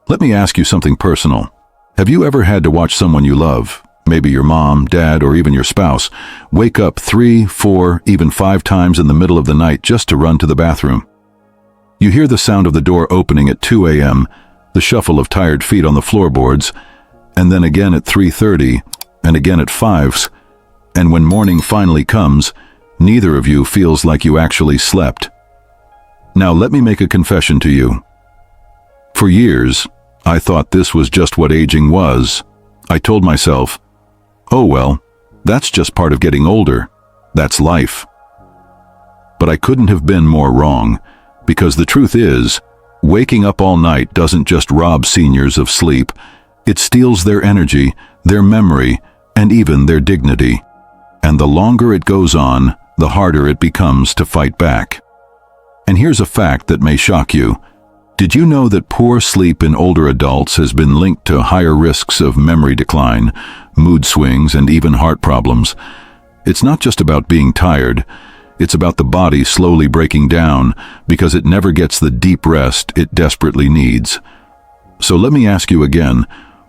Let me ask you something personal. Have you ever had to watch someone you love, maybe your mom, dad, or even your spouse, wake up 3, 4, even 5 times in the middle of the night just to run to the bathroom? You hear the sound of the door opening at 2 a.m., the shuffle of tired feet on the floorboards, and then again at 3:30, and again at 5, and when morning finally comes, neither of you feels like you actually slept. Now let me make a confession to you. For years, I thought this was just what aging was. I told myself, oh well, that's just part of getting older. That's life. But I couldn't have been more wrong, because the truth is, waking up all night doesn't just rob seniors of sleep, it steals their energy, their memory, and even their dignity. And the longer it goes on, the harder it becomes to fight back. And here's a fact that may shock you. Did you know that poor sleep in older adults has been linked to higher risks of memory decline, mood swings, and even heart problems? It's not just about being tired. It's about the body slowly breaking down because it never gets the deep rest it desperately needs. So let me ask you again,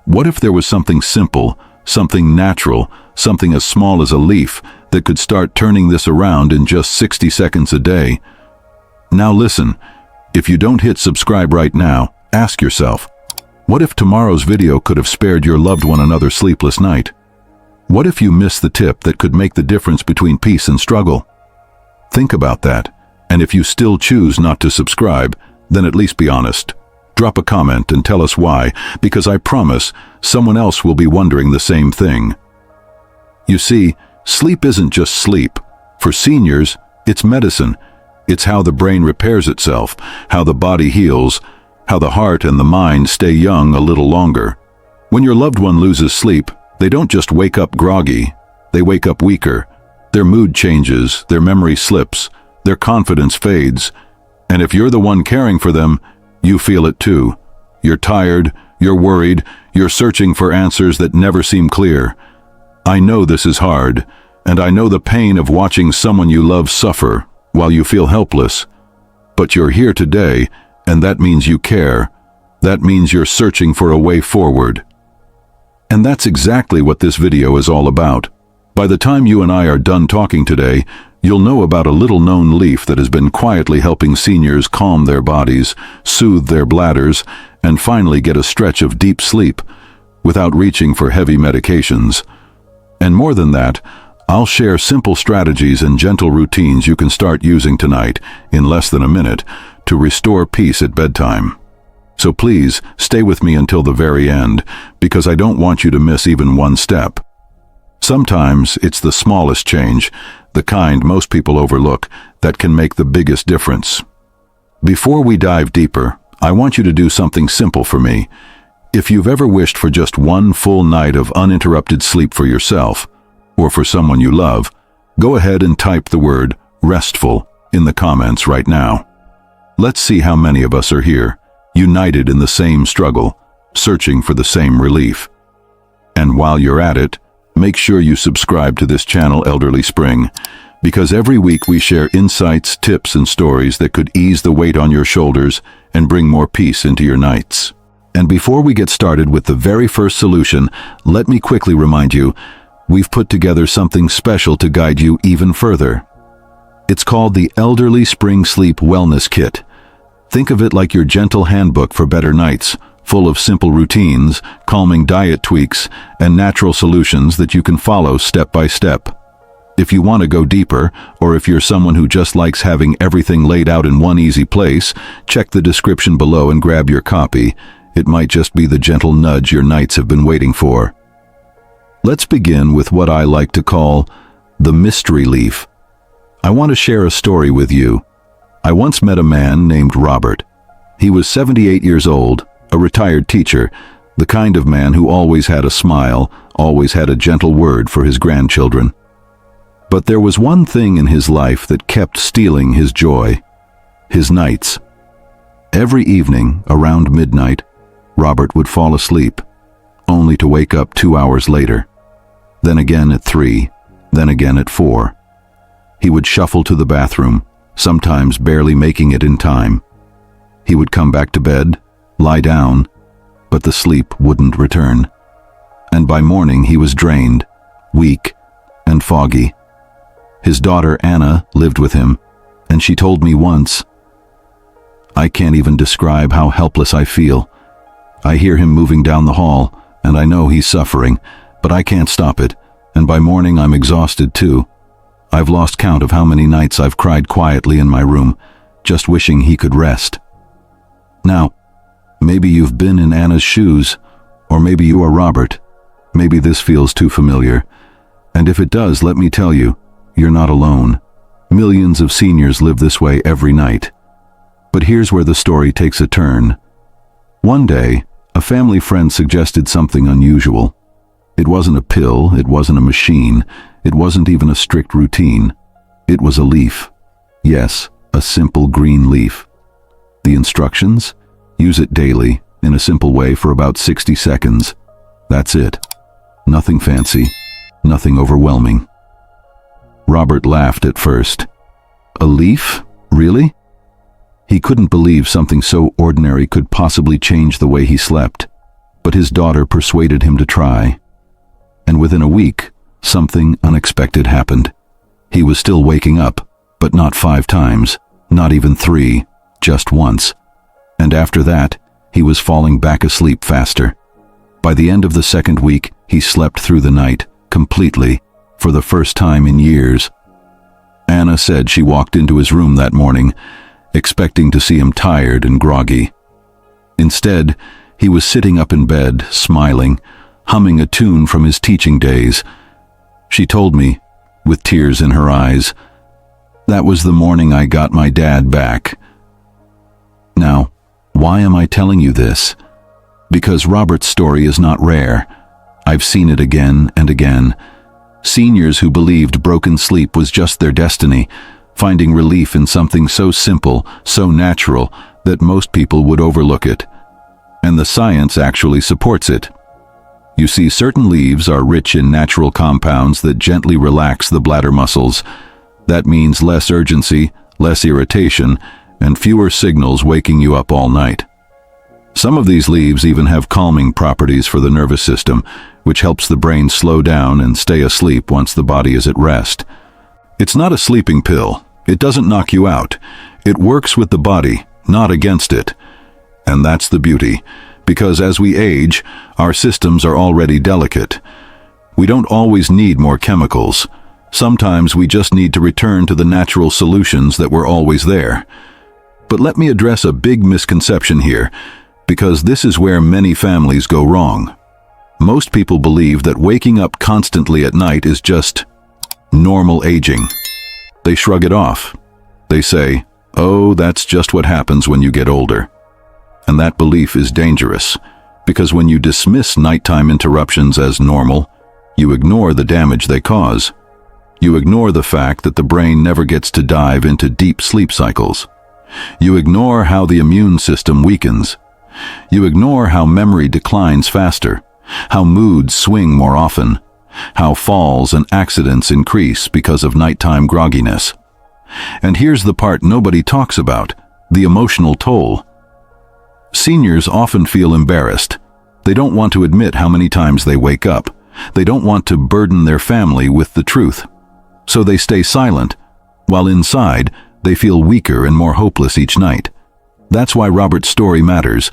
what if there was something simple, something natural, something as small as a leaf that could start turning this around in just 60 seconds a day? Now listen, if you don't hit subscribe right now, ask yourself, what if tomorrow's video could have spared your loved one another sleepless night? What if you missed the tip that could make the difference between peace and struggle? Think about that, and if you still choose not to subscribe, then at least be honest. Drop a comment and tell us why, because I promise someone else will be wondering the same thing. You see, sleep isn't just sleep. For seniors, it's medicine. It's how the brain repairs itself, how the body heals, how the heart and the mind stay young a little longer. When your loved one loses sleep, they don't just wake up groggy, they wake up weaker. Their mood changes, their memory slips, their confidence fades. And if you're the one caring for them, you feel it too. You're tired, you're worried, you're searching for answers that never seem clear. I know this is hard, and I know the pain of watching someone you love suffer while you feel helpless. But you're here today, and that means you care. That means you're searching for a way forward. And that's exactly what this video is all about. By the time you and I are done talking today, you'll know about a little-known leaf that has been quietly helping seniors calm their bodies, soothe their bladders, and finally get a stretch of deep sleep without reaching for heavy medications. And more than that, I'll share simple strategies and gentle routines you can start using tonight, in less than a minute, to restore peace at bedtime. So please, stay with me until the very end, because I don't want you to miss even one step. Sometimes it's the smallest change, the kind most people overlook, that can make the biggest difference. Before we dive deeper, I want you to do something simple for me. If you've ever wished for just one full night of uninterrupted sleep for yourself, or for someone you love, go ahead and type the word restful in the comments right now. Let's see how many of us are here, united in the same struggle, searching for the same relief. And while you're at it, make sure you subscribe to this channel, Elderly Spring, because every week we share insights, tips, and stories that could ease the weight on your shoulders and bring more peace into your nights. And before we get started with the very first solution, let me quickly remind you, we've put together something special to guide you even further. It's called the Elderly Spring Sleep Wellness Kit. Think of it like your gentle handbook for better nights, full of simple routines, calming diet tweaks, and natural solutions that you can follow step by step. If you want to go deeper, or if you're someone who just likes having everything laid out in one easy place, check the description below and grab your copy. It might just be the gentle nudge your nights have been waiting for. Let's begin with what I like to call the mystery leaf. I want to share a story with you. I once met a man named Robert. He was 78 years old, a retired teacher, the kind of man who always had a smile, always had a gentle word for his grandchildren. But there was one thing in his life that kept stealing his joy: his nights. Every evening, around midnight, Robert would fall asleep, only to wake up 2 hours later. Then again at 3, then again at 4. He would shuffle to the bathroom, sometimes barely making it in time. He would come back to bed, lie down, but the sleep wouldn't return. And by morning he was drained, weak, and foggy. His daughter Anna lived with him, and she told me once, "I can't even describe how helpless I feel. I hear him moving down the hall, and I know he's suffering, but I can't stop it, and by morning I'm exhausted too. I've lost count of how many nights I've cried quietly in my room, just wishing he could rest." Now, maybe you've been in Anna's shoes, or maybe you are Robert. Maybe this feels too familiar. And if it does, let me tell you, you're not alone. Millions of seniors live this way every night. But here's where the story takes a turn. One day, a family friend suggested something unusual. It wasn't a pill, it wasn't a machine, it wasn't even a strict routine. It was a leaf. Yes, a simple green leaf. The instructions? Use it daily, in a simple way for about 60 seconds. That's it. Nothing fancy, nothing overwhelming. Robert laughed at first. A leaf? Really? He couldn't believe something so ordinary could possibly change the way he slept, but his daughter persuaded him to try. And within a week, something unexpected happened. He was still waking up, but not 5 times, not even 3, just once. And after that, he was falling back asleep faster. By the end of the 2nd week, he slept through the night, completely, for the first time in years. Anna said she walked into his room that morning, expecting to see him tired and groggy. Instead, he was sitting up in bed, smiling, humming a tune from his teaching days. She told me, with tears in her eyes, "That was the morning I got my dad back." Now, why am I telling you this? Because Robert's story is not rare. I've seen it again and again. Seniors who believed broken sleep was just their destiny, finding relief in something so simple, so natural, that most people would overlook it. And the science actually supports it. You see, certain leaves are rich in natural compounds that gently relax the bladder muscles. That means less urgency, less irritation, and fewer signals waking you up all night. Some of these leaves even have calming properties for the nervous system, which helps the brain slow down and stay asleep once the body is at rest. It's not a sleeping pill. It doesn't knock you out. It works with the body, not against it. And that's the beauty, because as we age, our systems are already delicate. We don't always need more chemicals. Sometimes we just need to return to the natural solutions that were always there. But let me address a big misconception here, because this is where many families go wrong. Most people believe that waking up constantly at night is just normal aging. They shrug it off. They say, "Oh, that's just what happens when you get older." And that belief is dangerous, because when you dismiss nighttime interruptions as normal, you ignore the damage they cause. You ignore the fact that the brain never gets to dive into deep sleep cycles. You ignore how the immune system weakens. You ignore how memory declines faster, how moods swing more often, how falls and accidents increase because of nighttime grogginess. And here's the part nobody talks about, the emotional toll. Seniors often feel embarrassed. They don't want to admit how many times they wake up. They don't want to burden their family with the truth. So they stay silent, while inside, they feel weaker and more hopeless each night. That's why Robert's story matters,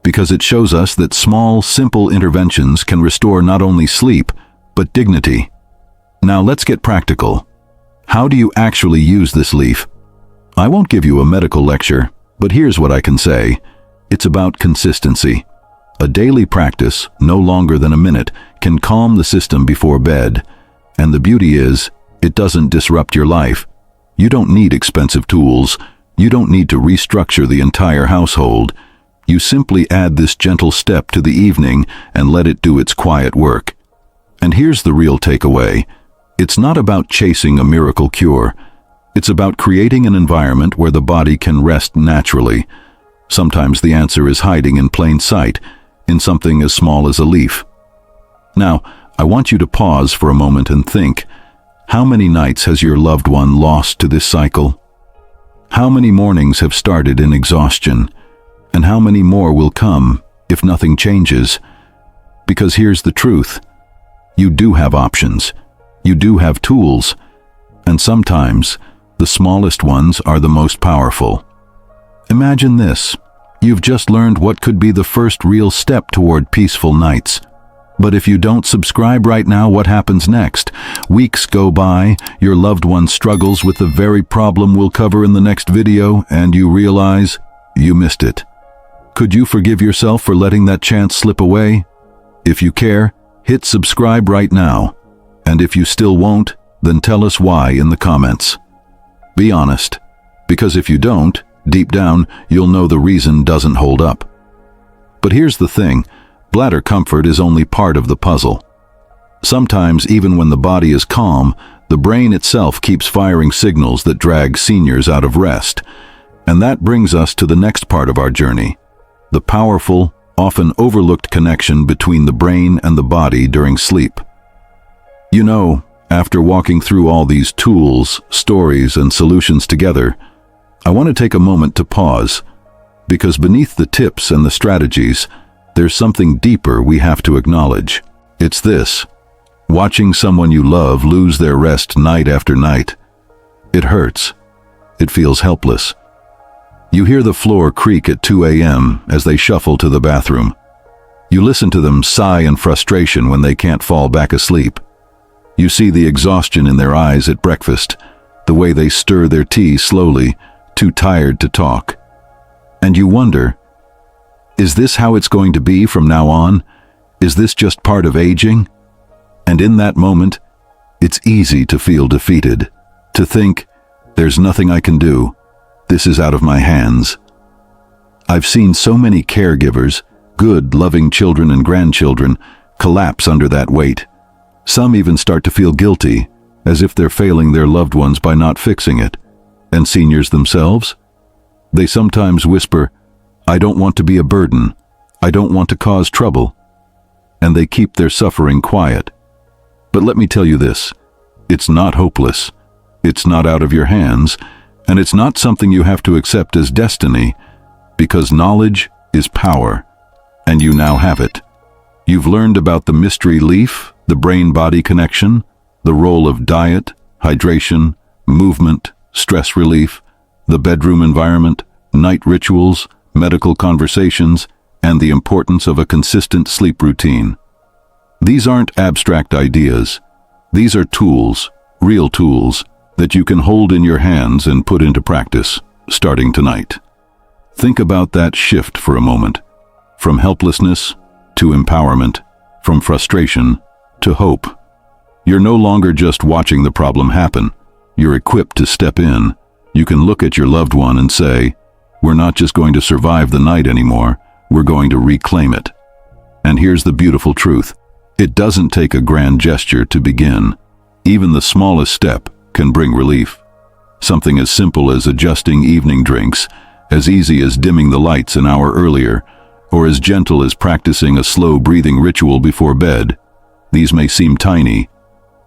because it shows us that small, simple interventions can restore not only sleep, but dignity. Now let's get practical. How do you actually use this leaf? I won't give you a medical lecture, but here's what I can say. It's about consistency. A daily practice, no longer than a minute, can calm the system before bed. And the beauty is, it doesn't disrupt your life. You don't need expensive tools. You don't need to restructure the entire household. You simply add this gentle step to the evening and let it do its quiet work. And here's the real takeaway. It's not about chasing a miracle cure. It's about creating an environment where the body can rest naturally. Sometimes the answer is hiding in plain sight, in something as small as a leaf. Now, I want you to pause for a moment and think, how many nights has your loved one lost to this cycle? How many mornings have started in exhaustion? And how many more will come if nothing changes. Because here's the truth. You do have options. You do have tools. And sometimes, the smallest ones are the most powerful. Imagine this. You've just learned what could be the first real step toward peaceful nights. But if you don't subscribe right now, what happens next? Weeks go by, your loved one struggles with the very problem we'll cover in the next video, and you realize you missed it. Could you forgive yourself for letting that chance slip away? If you care, hit subscribe right now. And if you still won't, then tell us why in the comments. Be honest, because if you don't, deep down, you'll know the reason doesn't hold up. But here's the thing. Bladder comfort is only part of the puzzle. Sometimes, even when the body is calm, the brain itself keeps firing signals that drag seniors out of rest. And that brings us to the next part of our journey, the powerful, often overlooked connection between the brain and the body during sleep. You know, after walking through all these tools, stories, and solutions together, I want to take a moment to pause, because beneath the tips and the strategies, there's something deeper we have to acknowledge. It's this: watching someone you love lose their rest night after night. It hurts. It feels helpless. You hear the floor creak at 2 a.m. as they shuffle to the bathroom. You listen to them sigh in frustration when they can't fall back asleep. You see the exhaustion in their eyes at breakfast, the way they stir their tea slowly, too tired to talk. And you wonder, is this how it's going to be from now on? Is this just part of aging? And in that moment, it's easy to feel defeated, to think, there's nothing I can do. This is out of my hands. I've seen so many caregivers, good, loving children and grandchildren, collapse under that weight. Some even start to feel guilty, as if they're failing their loved ones by not fixing it. And seniors themselves? They sometimes whisper, I don't want to be a burden. I don't want to cause trouble. And they keep their suffering quiet. But let me tell you this, it's not hopeless. It's not out of your hands, and it's not something you have to accept as destiny, because knowledge is power, and you now have it. You've learned about the mystery leaf, the brain-body connection, the role of diet, hydration, movement, stress relief, the bedroom environment, night rituals, medical conversations, and the importance of a consistent sleep routine. These aren't abstract ideas. These are tools, real tools, that you can hold in your hands and put into practice, starting tonight. Think about that shift for a moment. From helplessness to empowerment, from frustration to hope. You're no longer just watching the problem happen. You're equipped to step in. You can look at your loved one and say, we're not just going to survive the night anymore, we're going to reclaim it. And here's the beautiful truth. It doesn't take a grand gesture to begin. Even the smallest step can bring relief. Something as simple as adjusting evening drinks, as easy as dimming the lights an hour earlier, or as gentle as practicing a slow breathing ritual before bed. These may seem tiny,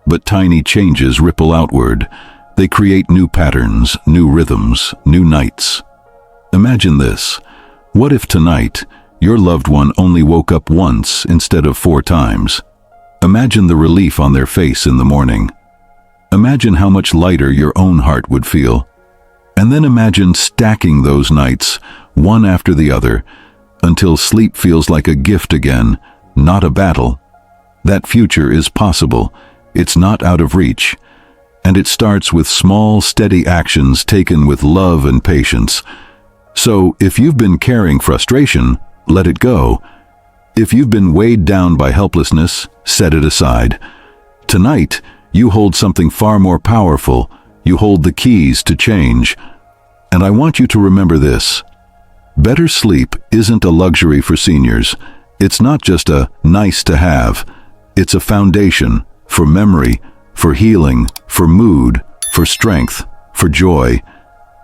but tiny changes ripple outward. They create new patterns, new rhythms, new nights. Imagine this. What if tonight, your loved one only woke up once instead of 4 times? Imagine the relief on their face in the morning. Imagine how much lighter your own heart would feel. And then imagine stacking those nights, one after the other, until sleep feels like a gift again, not a battle. That future is possible. It's not out of reach. And it starts with small, steady actions taken with love and patience. So, if you've been carrying frustration, let it go. If you've been weighed down by helplessness, set it aside. Tonight, you hold something far more powerful. You hold the keys to change. And I want you to remember this. Better sleep isn't a luxury for seniors. It's not just a nice to have. It's a foundation for memory, for healing, for mood, for strength, for joy.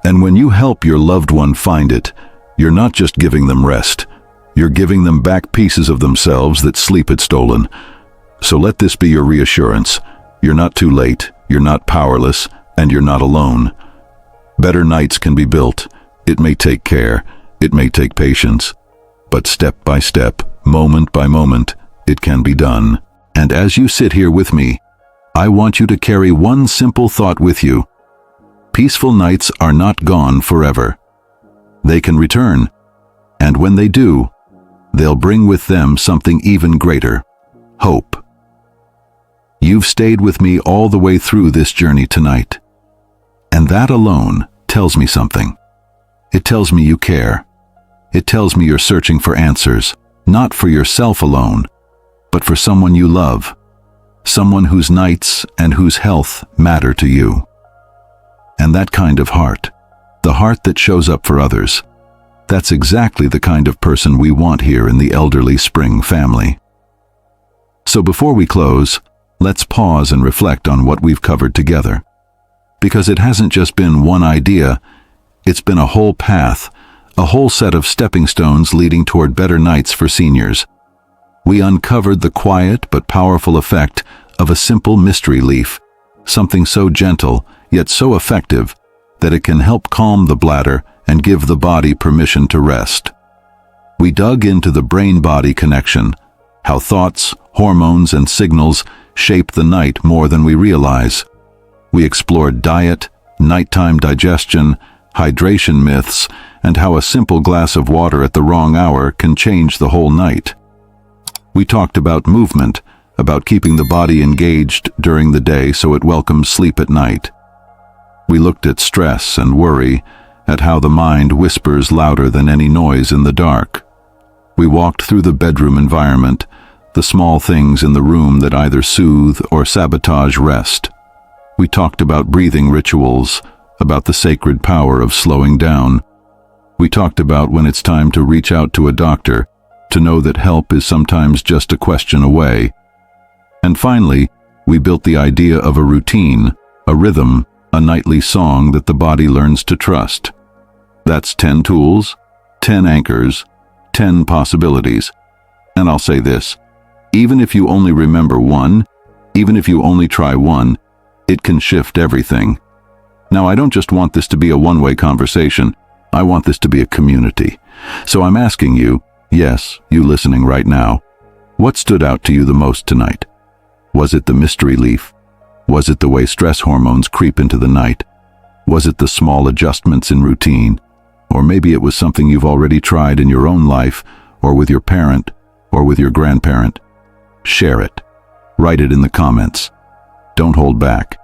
And when you help your loved one find it, you're not just giving them rest. You're giving them back pieces of themselves that sleep had stolen. So let this be your reassurance. You're not too late, you're not powerless, and you're not alone. Better nights can be built. It may take care, it may take patience, but step by step, moment by moment, it can be done. And as you sit here with me, I want you to carry one simple thought with you. Peaceful nights are not gone forever. They can return, and when they do, they'll bring with them something even greater: hope. You've stayed with me all the way through this journey tonight, and that alone tells me something. It tells me you care. It tells me you're searching for answers, not for yourself alone, but for someone you love, someone whose nights and whose health matter to you. And that kind of heart, the heart that shows up for others, that's exactly the kind of person we want here in the Elderly Spring family. So before we close, let's pause and reflect on what we've covered together. Because it hasn't just been one idea, it's been a whole path, a whole set of stepping stones leading toward better nights for seniors. We uncovered the quiet but powerful effect of a simple mystery leaf, something so gentle yet so effective that it can help calm the bladder and give the body permission to rest. We dug into the brain-body connection, how thoughts, hormones, and signals shape the night more than we realize. We explored diet, nighttime digestion, hydration myths, and how a simple glass of water at the wrong hour can change the whole night. We talked about movement, about keeping the body engaged during the day so it welcomes sleep at night. We looked at stress and worry, at how the mind whispers louder than any noise in the dark. We walked through the bedroom environment, the small things in the room that either soothe or sabotage rest. We talked about breathing rituals, about the sacred power of slowing down. We talked about when it's time to reach out to a doctor, to know that help is sometimes just a question away. And finally, we built the idea of a routine, a rhythm, a nightly song that the body learns to trust. That's 10 tools, 10 anchors, 10 possibilities. And I'll say this, even if you only remember one, even if you only try one, it can shift everything. Now, I don't just want this to be a one-way conversation. I want this to be a community. So I'm asking you, yes, you listening right now, what stood out to you the most tonight? Was it the mystery leaf? Was it the way stress hormones creep into the night? Was it the small adjustments in routine? Or maybe it was something you've already tried in your own life, or with your parent, or with your grandparent. Share it. Write it in the comments. Don't hold back.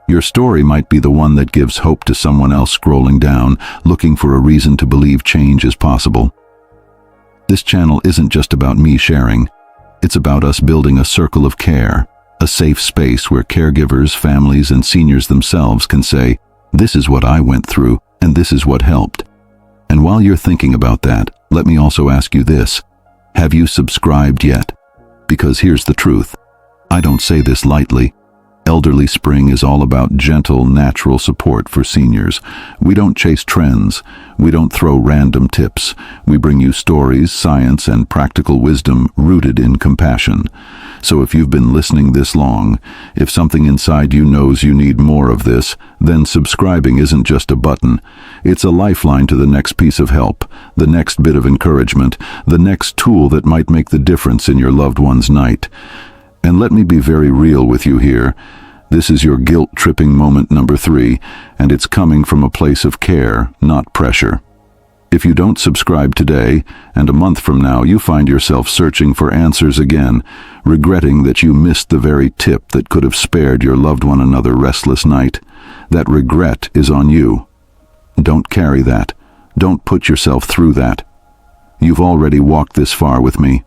Your story might be the one that gives hope to someone else scrolling down, looking for a reason to believe change is possible. This channel isn't just about me sharing. It's about us building a circle of care, a safe space where caregivers, families, and seniors themselves can say, "This is what I went through, and this is what helped." And while you're thinking about that, let me also ask you this. Have you subscribed yet? Because here's the truth. I don't say this lightly. Elderly Spring is all about gentle, natural support for seniors. We don't chase trends. We don't throw random tips. We bring you stories, science, and practical wisdom rooted in compassion. So if you've been listening this long, if something inside you knows you need more of this, then subscribing isn't just a button. It's a lifeline to the next piece of help, the next bit of encouragement, the next tool that might make the difference in your loved one's night. And let me be very real with you here. This is your guilt-tripping moment number 3, and it's coming from a place of care, not pressure. If you don't subscribe today, and a month from now you find yourself searching for answers again, regretting that you missed the very tip that could have spared your loved one another restless night, that regret is on you. Don't carry that. Don't put yourself through that. You've already walked this far with me.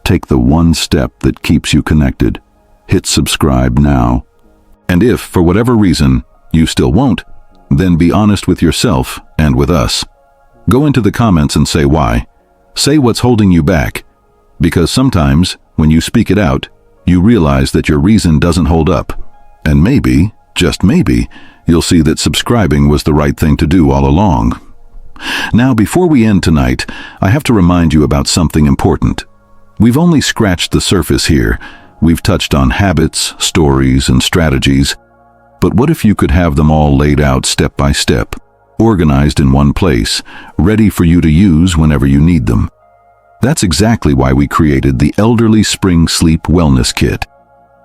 Take the one step that keeps you connected. Hit subscribe now. And if, for whatever reason, you still won't, then be honest with yourself and with us. Go into the comments and say why. Say what's holding you back. Because sometimes, when you speak it out, you realize that your reason doesn't hold up. And maybe, just maybe, you'll see that subscribing was the right thing to do all along. Now, before we end tonight, I have to remind you about something important. We've only scratched the surface here. We've touched on habits, stories, and strategies. But what if you could have them all laid out step by step, organized in one place, ready for you to use whenever you need them? That's exactly why we created the Elderly Spring Sleep Wellness Kit.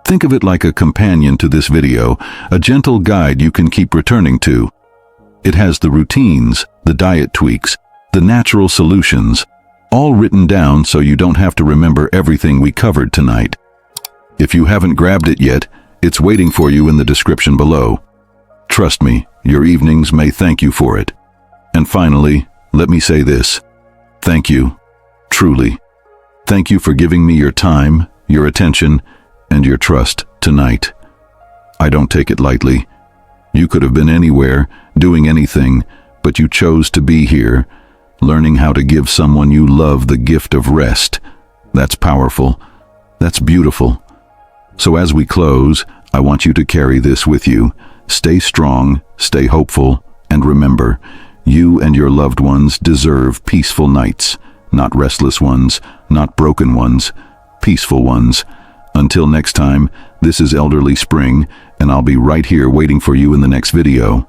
Think of it like a companion to this video, a gentle guide you can keep returning to. It has the routines, the diet tweaks, the natural solutions, all written down so you don't have to remember everything we covered tonight. If you haven't grabbed it yet, it's waiting for you in the description below. Trust me, your evenings may thank you for it. And finally, let me say this. Thank you. Truly. Thank you for giving me your time, your attention, and your trust tonight. I don't take it lightly. You could have been anywhere, doing anything, but you chose to be here, learning how to give someone you love the gift of rest. That's powerful. That's beautiful. So as we close, I want you to carry this with you. Stay strong, stay hopeful, and remember, you and your loved ones deserve peaceful nights, not restless ones, not broken ones, peaceful ones. Until next time, this is Elderly Spring, and I'll be right here waiting for you in the next video.